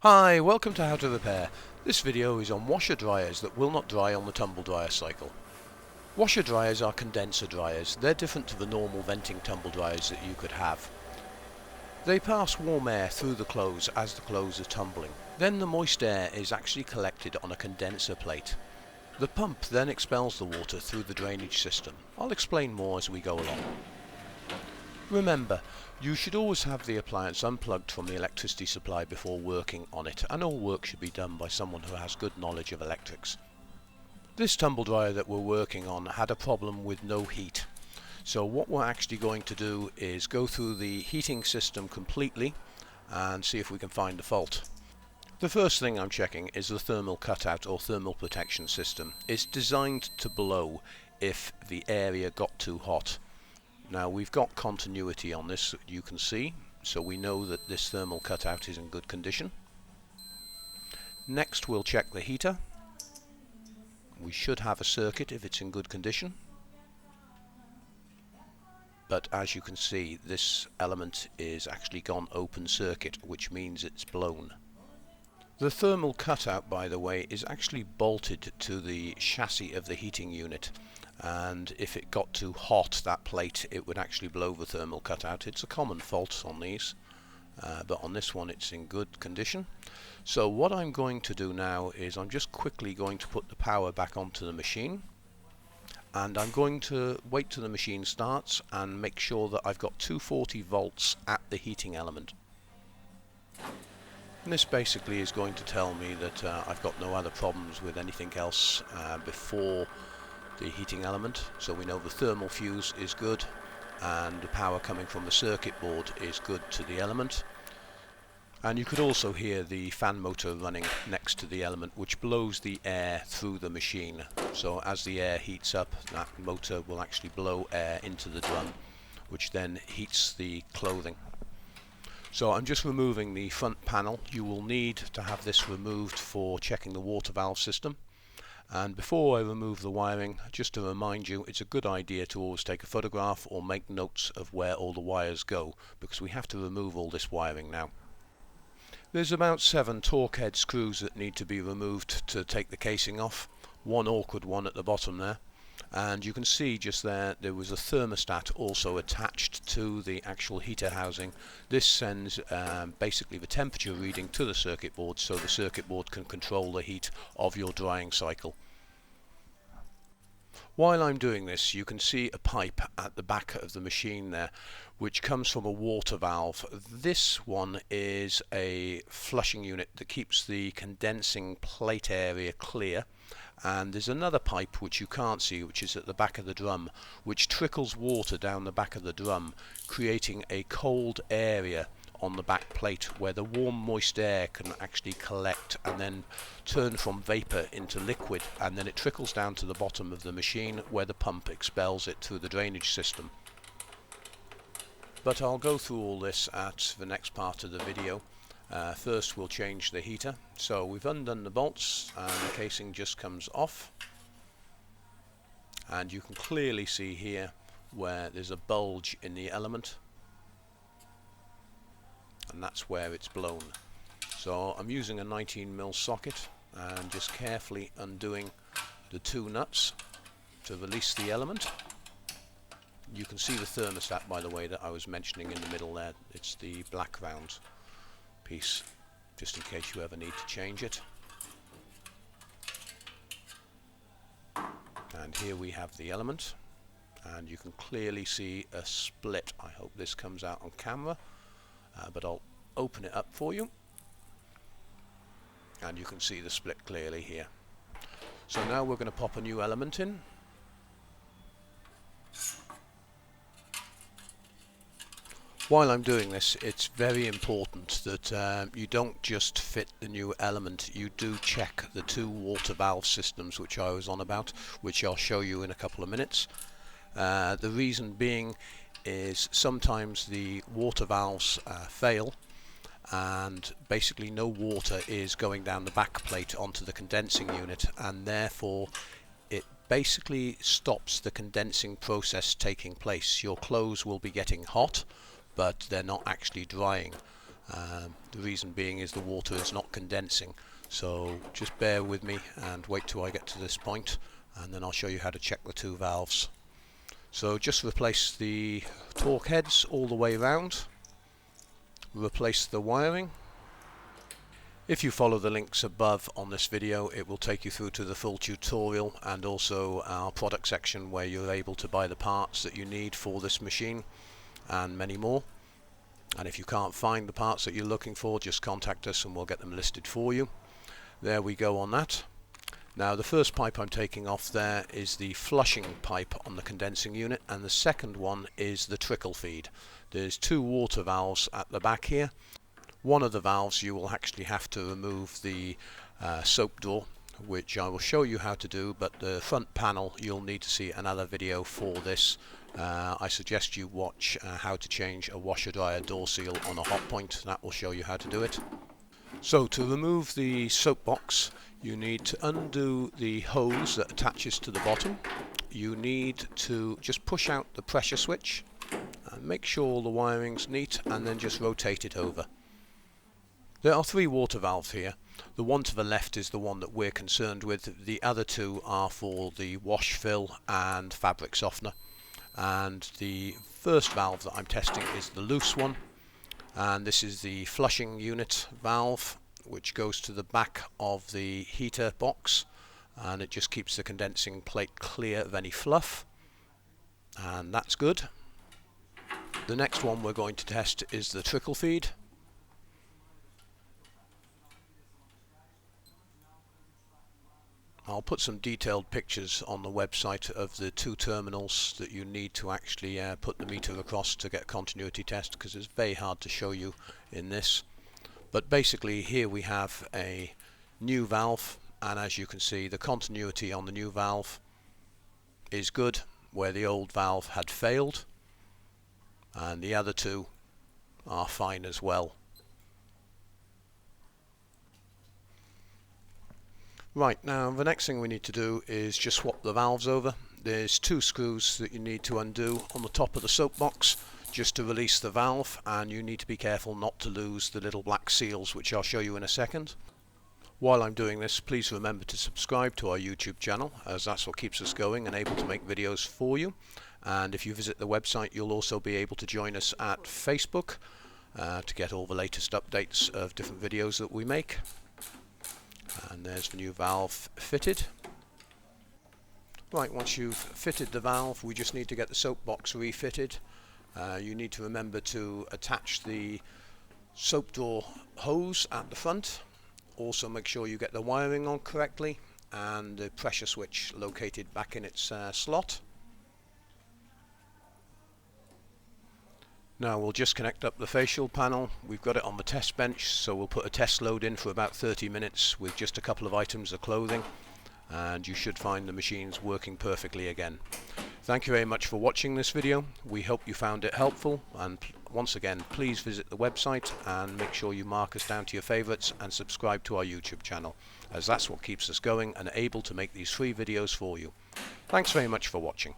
Hi, welcome to How to Repair. This video is on washer dryers that will not dry on the tumble dryer cycle. Washer dryers are condenser dryers. They're different to the normal venting tumble dryers that you could have. They pass warm air through the clothes as the clothes are tumbling. Then the moist air is actually collected on a condenser plate. The pump then expels the water through the drainage system. I'll explain more as we go along. Remember, you should always have the appliance unplugged from the electricity supply before working on it, and all work should be done by someone who has good knowledge of electrics. This tumble dryer that we're working on had a problem with no heat. So what we're actually going to do is go through the heating system completely and see if we can find the fault. The first thing I'm checking is the thermal cutout or thermal protection system. It's designed to blow if the area got too hot. Now we've got continuity on this, you can see, so we know that this thermal cutout is in good condition. Next we'll check the heater. We should have a circuit if it's in good condition. But as you can see, this element is actually gone open circuit, which means it's blown. The thermal cutout, by the way, is actually bolted to the chassis of the heating unit. And if it got too hot, that plate, it would actually blow the thermal cutout. It's a common fault on these, but on this one it's in good condition. So what I'm going to do now is I'm just quickly going to put the power back onto the machine, and I'm going to wait till the machine starts and make sure that I've got 240 volts at the heating element. And this basically is going to tell me that I've got no other problems with anything else before the heating element, so we know the thermal fuse is good and the power coming from the circuit board is good to the element. And you could also hear the fan motor running next to the element, which blows the air through the machine. So as the air heats up, that motor will actually blow air into the drum, which then heats the clothing. So I'm just removing the front panel. You will need to have this removed for checking the water valve system. And before I remove the wiring, just to remind you, it's a good idea to always take a photograph or make notes of where all the wires go, because we have to remove all this wiring now. There's about 7 torque head screws that need to be removed to take the casing off. One awkward one at the bottom there. And you can see just there was a thermostat also attached to the actual heater housing. This sends basically the temperature reading to the circuit board, so the circuit board can control the heat of your drying cycle. While I'm doing this, you can see a pipe at the back of the machine there, which comes from a water valve. This one is a flushing unit that keeps the condensing plate area clear. And there's another pipe which you can't see, which is at the back of the drum, which trickles water down the back of the drum, creating a cold area on the back plate where the warm moist air can actually collect and then turn from vapor into liquid, and then it trickles down to the bottom of the machine where the pump expels it through the drainage system. But I'll go through all this at the next part of the video. First we'll change the heater. So we've undone the bolts and the casing just comes off, and you can clearly see here where there's a bulge in the element, and that's where it's blown. So I'm using a 19mm socket and just carefully undoing the 2 nuts to release the element. You can see the thermostat, by the way, that I was mentioning in the middle there. It's the black round piece, just in case you ever need to change it. And here we have the element, and you can clearly see a split. I hope this comes out on camera, but I'll open it up for you, and you can see the split clearly here. So now we're going to pop a new element in. While I'm doing this, it's very important that you don't just fit the new element, you do check the 2 water valve systems which I was on about, which I'll show you in a couple of minutes. The reason being is sometimes the water valves fail, and basically no water is going down the back plate onto the condensing unit, and therefore it basically stops the condensing process taking place. Your clothes will be getting hot, but they're not actually drying. The reason being is the water is not condensing, so just bear with me and wait till I get to this point, and then I'll show you how to check the two valves. So just replace the torque heads all the way around, replace the wiring. If you follow the links above on this video, it will take you through to the full tutorial and also our product section where you're able to buy the parts that you need for this machine and many more. And if you can't find the parts that you're looking for, just contact us and we'll get them listed for you. There we go on that. Now the first pipe I'm taking off there is the flushing pipe on the condensing unit, and the second one is the trickle feed. There's two water valves at the back here. One of the valves you will actually have to remove the soap door, which I will show you how to do, but the front panel you'll need to see another video for this. I suggest you watch how to change a washer-dryer door seal on a Hotpoint. That will show you how to do it. So to remove the soap box, you need to undo the hose that attaches to the bottom. You need to just push out the pressure switch and make sure all the wiring's neat, and then just rotate it over. There are three water valves here. The one to the left is the one that we're concerned with. The other two are for the wash fill and fabric softener. And the first valve that I'm testing is the loose one. And this is the flushing unit valve, which goes to the back of the heater box. And it just keeps the condensing plate clear of any fluff. And that's good. The next one we're going to test is the trickle feed. I'll put some detailed pictures on the website of the two terminals that you need to actually put the meter across to get a continuity test, because it's very hard to show you in this. But basically here we have a new valve, and as you can see the continuity on the new valve is good where the old valve had failed, and the other two are fine as well. Right, now the next thing we need to do is just swap the valves over. There's two screws that you need to undo on the top of the soap box just to release the valve, and you need to be careful not to lose the little black seals, which I'll show you in a second. While I'm doing this, please remember to subscribe to our YouTube channel, as that's what keeps us going and able to make videos for you. And if you visit the website, you'll also be able to join us at Facebook to get all the latest updates of different videos that we make. And there's the new valve fitted. Right, once you've fitted the valve, we just need to get the soap box refitted. You need to remember to attach the soap door hose at the front. Also make sure you get the wiring on correctly and the pressure switch located back in its slot. Now we'll just connect up the facial panel. We've got it on the test bench, so we'll put a test load in for about 30 minutes with just a couple of items of clothing, and you should find the machines working perfectly again. Thank you very much for watching this video. We hope you found it helpful, and once again please visit the website and make sure you mark us down to your favorites and subscribe to our YouTube channel, as that's what keeps us going and able to make these free videos for you. Thanks very much for watching.